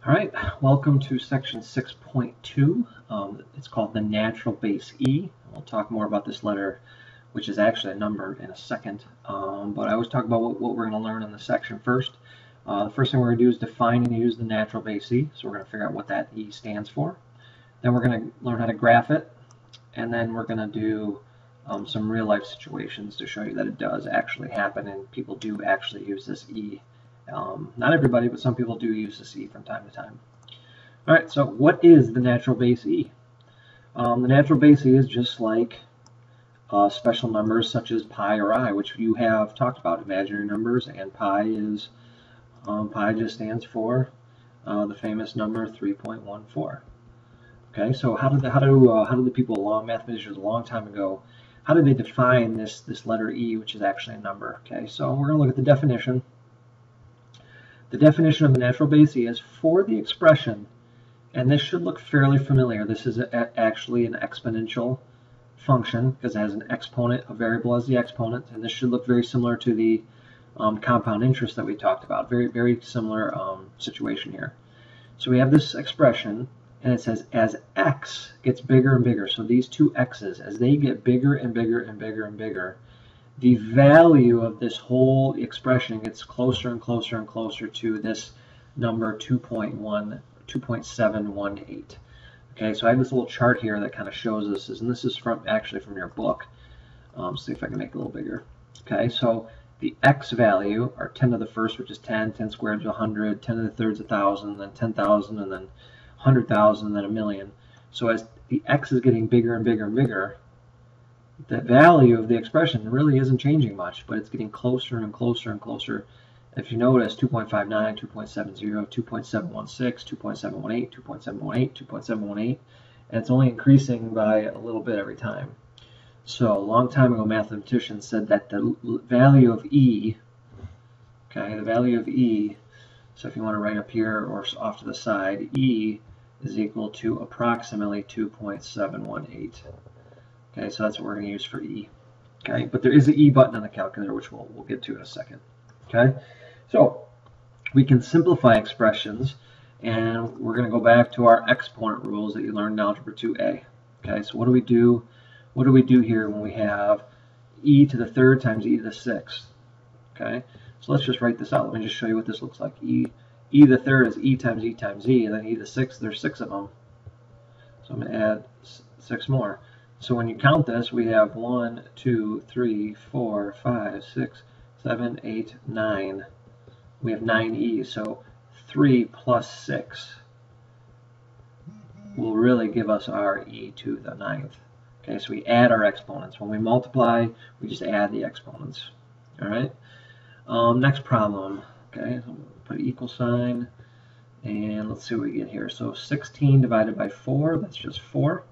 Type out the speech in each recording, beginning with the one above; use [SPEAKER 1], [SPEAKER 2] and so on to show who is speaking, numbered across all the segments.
[SPEAKER 1] All right, welcome to section 6.2. It's called the natural base E. We'll talk more about this letter, which is actually a number, in a second. But I always talk about what we're going to learn in the section first. The first thing we're going to do is define and use the natural base E. So we're going to figure out what that E stands for. Then we're going to learn how to graph it. And then we're going to do some real life situations to show you that it does actually happen and people do actually use this E. Not everybody, but some people do use this E from time to time. All right, so what is the natural base E? The natural base E is just like special numbers such as pi or I, which you have talked about, imaginary numbers, and pi is pi just stands for the famous number 3.14. Okay, so how did the people mathematicians a long time ago, how did they define this letter E, which is actually a number? Okay, so we're going to look at the definition. The definition of the natural base E is for the expression, and this should look fairly familiar. This is actually an exponential function because it has an exponent, a variable as the exponent, and this should look very similar to the compound interest that we talked about. Very, very similar situation here. So we have this expression, and it says as x gets bigger and bigger, so these two x's, as they get bigger and bigger and bigger and bigger, the value of this whole expression gets closer and closer and closer to this number 2.718. Okay, so I have this little chart here that kind of shows this, and this is actually from your book. See if I can make it a little bigger. Okay, so the x value are 10 to the first, which is 10, 10 squared is 100, 10 to the third is 1,000, then 10,000, and then 100,000, and then a million. So as the x is getting bigger and bigger and bigger, the value of the expression really isn't changing much, but it's getting closer and closer and closer. If you notice, 2.59, 2.70, 2.716, 2.718, 2.718, 2.718, and it's only increasing by a little bit every time. So a long time ago, mathematicians said that the value of E, okay, the value of E, so if you want to write up here or off to the side, E is equal to approximately 2.718. Okay, so that's what we're going to use for E. Okay, but there is an E button on the calculator, which we'll get to in a second. Okay, so we can simplify expressions, and we're going to go back to our exponent rules that you learned in Algebra 2A. Okay, so what do we do? What do we do here when we have E to the third times E to the sixth? Okay, so let's just write this out. Let me just show you what this looks like. E to the third is E times E times E, and then E to the sixth, there's 6 of them. So I'm going to add 6 more. So when you count this, we have 1, 2, 3, 4, 5, 6, 7, 8, 9. We have 9 E's. So 3 plus 6 will really give us our E to the 9th. Okay, so we add our exponents. When we multiply, we just add the exponents. All right. Next problem. Okay, so I'm going to put an equal sign, and let's see what we get here. So 16 divided by 4, that's just 4.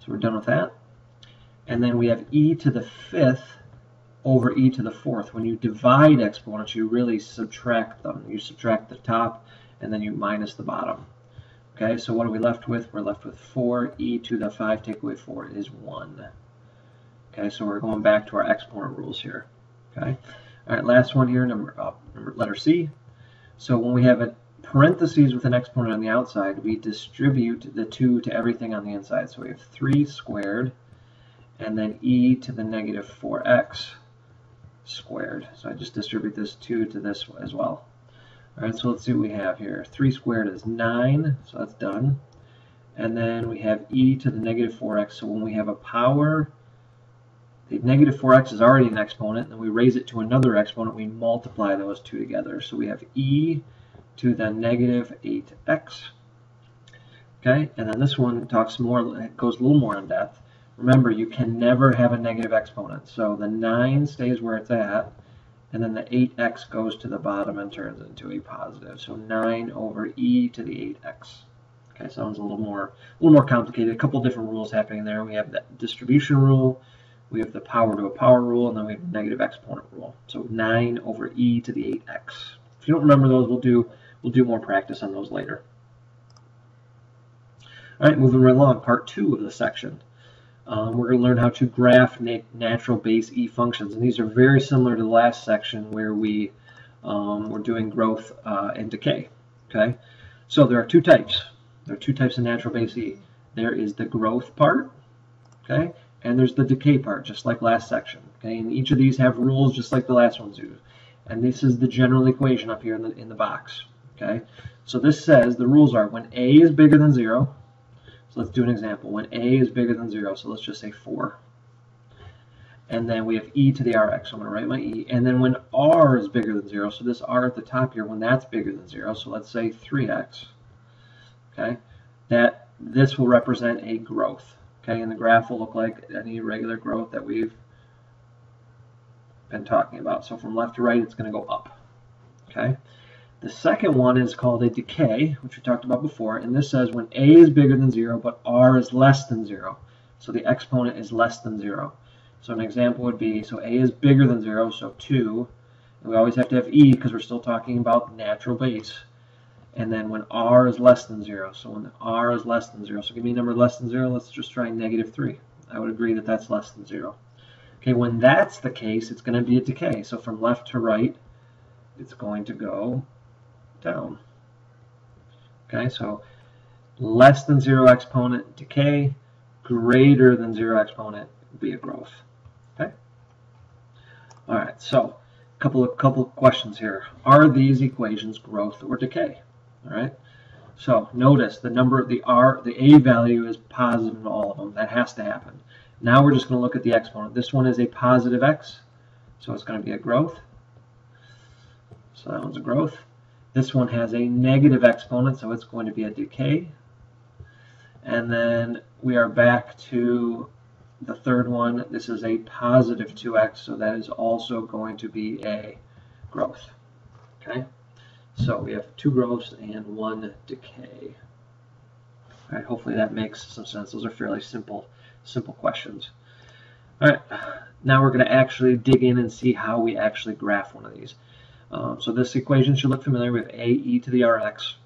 [SPEAKER 1] So we're done with that. And then we have E to the 5th over E to the 4th. When you divide exponents, you really subtract them. You subtract the top, and then you minus the bottom. Okay, so what are we left with? We're left with 4. E to the 5 take away 4 is 1. Okay, so we're going back to our exponent rules here. Okay, all right, last one here, letter C. So when we have a parentheses with an exponent on the outside, we distribute the 2 to everything on the inside. So we have 3 squared, and then E to the negative 4x squared. So I just distribute this 2 to this as well. All right, so let's see what we have here. 3 squared is 9, so that's done. And then we have E to the negative 4x. So when we have a power, the negative 4x is already an exponent, and then we raise it to another exponent, we multiply those two together. So we have E to the negative 8x. Okay, and then this one talks more, it goes a little more in depth. Remember, you can never have a negative exponent. So the 9 stays where it's at, and then the 8x goes to the bottom and turns into a positive. So 9 over E to the 8x. Okay, sounds a little more complicated. A couple different rules happening there. We have the distribution rule, we have the power to a power rule, and then we have the negative exponent rule. So 9 over E to the 8x. If you don't remember those, we'll do more practice on those later. All right, moving right along, part 2 of the section. We're going to learn how to graph natural base E functions, and these are very similar to the last section where we were doing growth and decay. Okay, So there are two types. There are two types of natural base E. There is the growth part, okay, and there's the decay part, just like last section. Okay, and each of these have rules just like the last ones do. And this is the general equation up here in the box. Okay, so this says the rules are when A is bigger than 0. So let's do an example. When A is bigger than 0, so let's just say 4. And then we have e to the rx. So I'm going to write my e. And then when r is bigger than 0, so this r at the top here, when that's bigger than 0, so let's say 3x. Okay, that this will represent a growth. Okay, and the graph will look like any regular growth that we've been talking about. So from left to right, it's going to go up. Okay. The second one is called a decay, which we talked about before, and this says when a is bigger than 0, but r is less than 0. So the exponent is less than 0. So an example would be, so a is bigger than 0, so 2. And we always have to have e because we're still talking about natural base. And then when r is less than 0, so when r is less than 0, so give me a number less than 0, let's just try -3. I would agree that that's less than 0. Okay, when that's the case, it's going to be a decay. So from left to right, it's going to go down. Okay, so less than 0 exponent, decay, greater than 0 exponent would be a growth. Okay. All right, so couple of questions here. Are these equations growth or decay? All right. So notice the number of the a value is positive in all of them. That has to happen. Now we're just going to look at the exponent. This one is a positive x, so it's going to be a growth. So that one's a growth. This one has a negative exponent, so it's going to be a decay. And then we are back to the third one. This is a positive 2x, so that is also going to be a growth. Okay, so we have 2 growths and 1 decay. All right, hopefully that makes some sense. Those are fairly simple questions. All right, now we're going to actually dig in and see how we actually graph one of these. So this equation should look familiar with a e to the rx.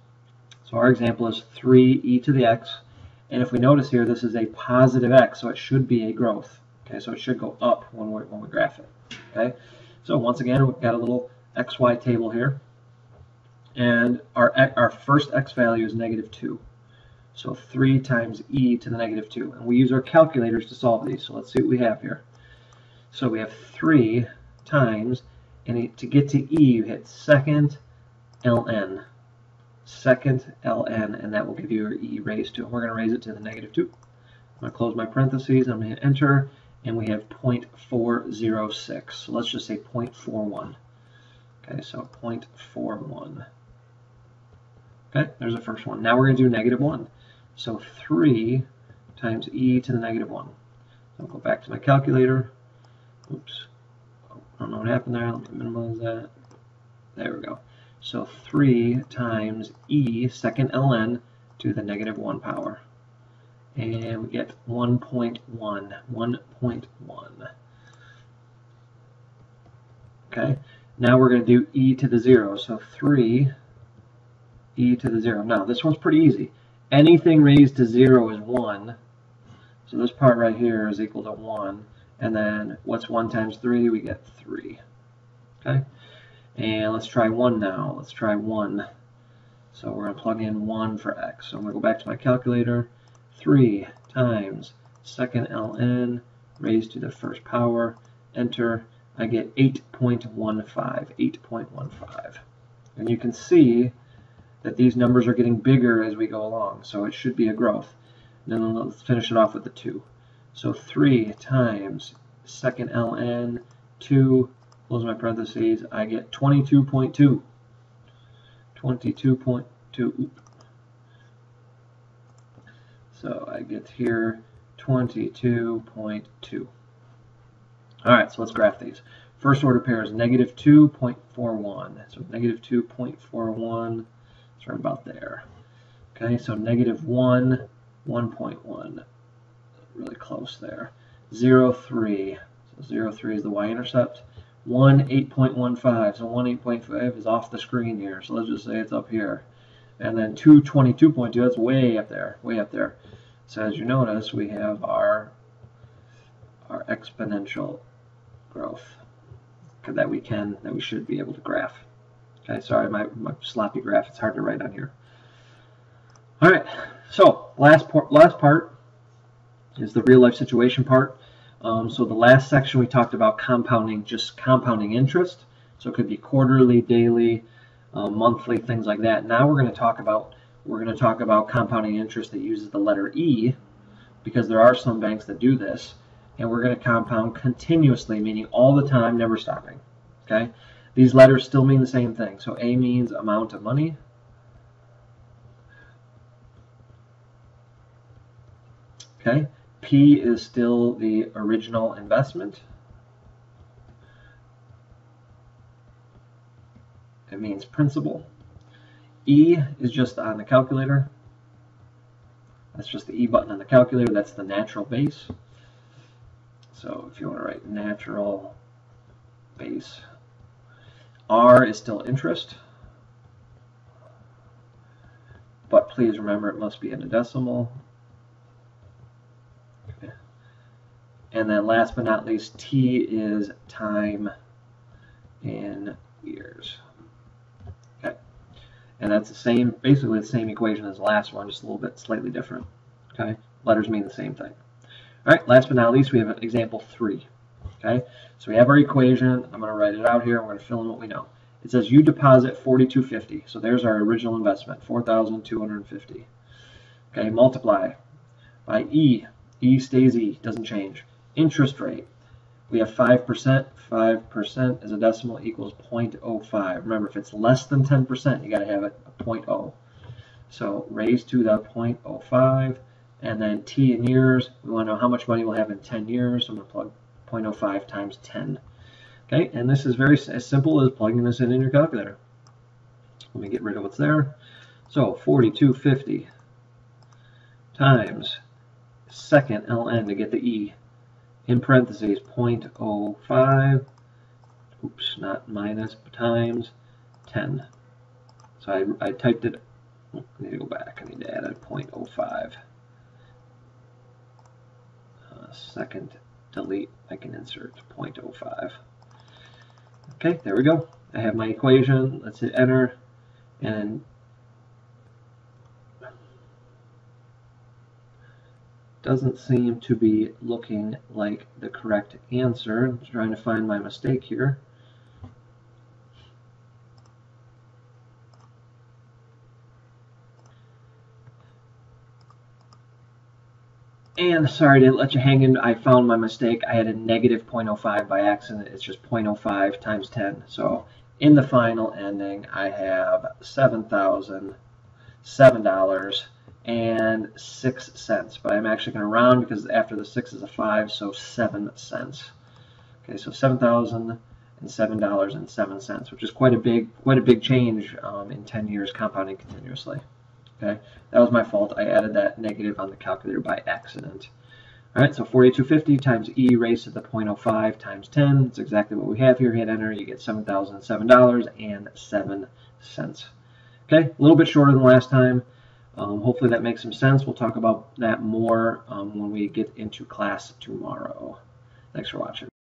[SPEAKER 1] So our example is 3e to the x. And if we notice here, this is a positive x, so it should be a growth. Okay, so it should go up when we graph it. Okay, so once again, we've got a little xy table here. And our first x value is -2. So 3 times e to the -2. And we use our calculators to solve these. So let's see what we have here. So we have 3 times, and to get to e, you hit second ln. Second ln, and that will give you your e raised to. We're going to raise it to the -2. I'm going to close my parentheses. I'm going to hit enter, and we have 0.406. So let's just say 0.41. Okay, so 0.41. Okay, there's the first one. Now we're going to do -1. So 3 times e to the -1. So I'll go back to my calculator. Oops. I don't know what happened there. Let me minimize that. There we go. So 3 times e, second ln, to the -1 power. And we get 1.1. 1.1. Okay, now we're going to do e to the 0. So 3 e to the 0. Now this one's pretty easy. Anything raised to 0 is 1. So this part right here is equal to 1. And then what's 1 times 3? We get 3. Okay. And let's try 1 now. Let's try 1. So we're going to plug in 1 for x. So I'm going to go back to my calculator. 3 times second ln raised to the first power. Enter. I get 8.15. 8.15. And you can see that these numbers are getting bigger as we go along. So it should be a growth. And then let's finish it off with the 2. So 3 times second ln 2. Close my parentheses, I get 22.2. 22.2. So I get here 22.2. All right, so let's graph these. First order pair is -2.41. So -2.41, it's right about there. Okay, so -1, 1.1. Really close there. 0.3. So 0.3 is the y-intercept. 1, 8.15. So 1, 8.5 is off the screen here. So let's just say it's up here. And then 2, 22.2, that's way up there. Way up there. So as you notice, we have our exponential growth that we should be able to graph. Okay, sorry, my sloppy graph, it's hard to write on here. All right, so last part is the real life situation part. So the last section we talked about compounding, just compounding interest. So it could be quarterly, daily, monthly, things like that. Now we're going to talk about compounding interest that uses the letter E, because there are some banks that do this, and we're going to compound continuously, meaning all the time, never stopping. Okay, these letters still mean the same thing. So A means amount of money. Okay, P is still the original investment. It means principal. E is just on the calculator. That's just the E button on the calculator. That's the natural base. So if you want to write natural base. R is still interest. But please remember it must be in a decimal. Okay. And then last but not least, T is time in years. Okay. And that's the same, basically the same equation as the last one, just a little bit slightly different. Okay. Letters mean the same thing. All right, last but not least, we have example 3. Okay, so we have our equation. I'm going to write it out here. I'm going to fill in what we know. It says you deposit $4,250. So there's our original investment, $4,250. Okay, multiply by E. E stays E, doesn't change. Interest rate. We have 5%. 5% as a decimal equals 0.05. Remember, if it's less than 10%, you got to have it a 0.0. So raised to the 0.05. And then T in years, we want to know how much money we'll have in 10 years. So I'm going to plug 0.05 times 10. Okay, and this is very as simple as plugging this in your calculator. Let me get rid of what's there. So 4250 times second ln to get the E, in parentheses 0.05, oops, not minus, times 10. So I typed it, I need to go back, I need to add a 0.05. Second delete, I can insert 0.05. Okay, there we go. I have my equation. Let's hit enter, and doesn't seem to be looking like the correct answer. I'm trying to find my mistake here. And sorry to let you hang in, I found my mistake. I had a negative 0.05 by accident. It's just 0.05 times 10. So in the final ending, I have $7,007.06. But I'm actually going to round because after the 6 is a 5, so 7 cents. Okay, so $7,007.07, which is quite a big change in 10 years compounding continuously. Okay, that was my fault. I added that negative on the calculator by accident. All right, so 4250 times E raised to the 0.05 times 10. That's exactly what we have here. Hit enter, you get $7,007.07. Okay, a little bit shorter than last time. Hopefully that makes some sense. We'll talk about that more when we get into class tomorrow. Thanks for watching.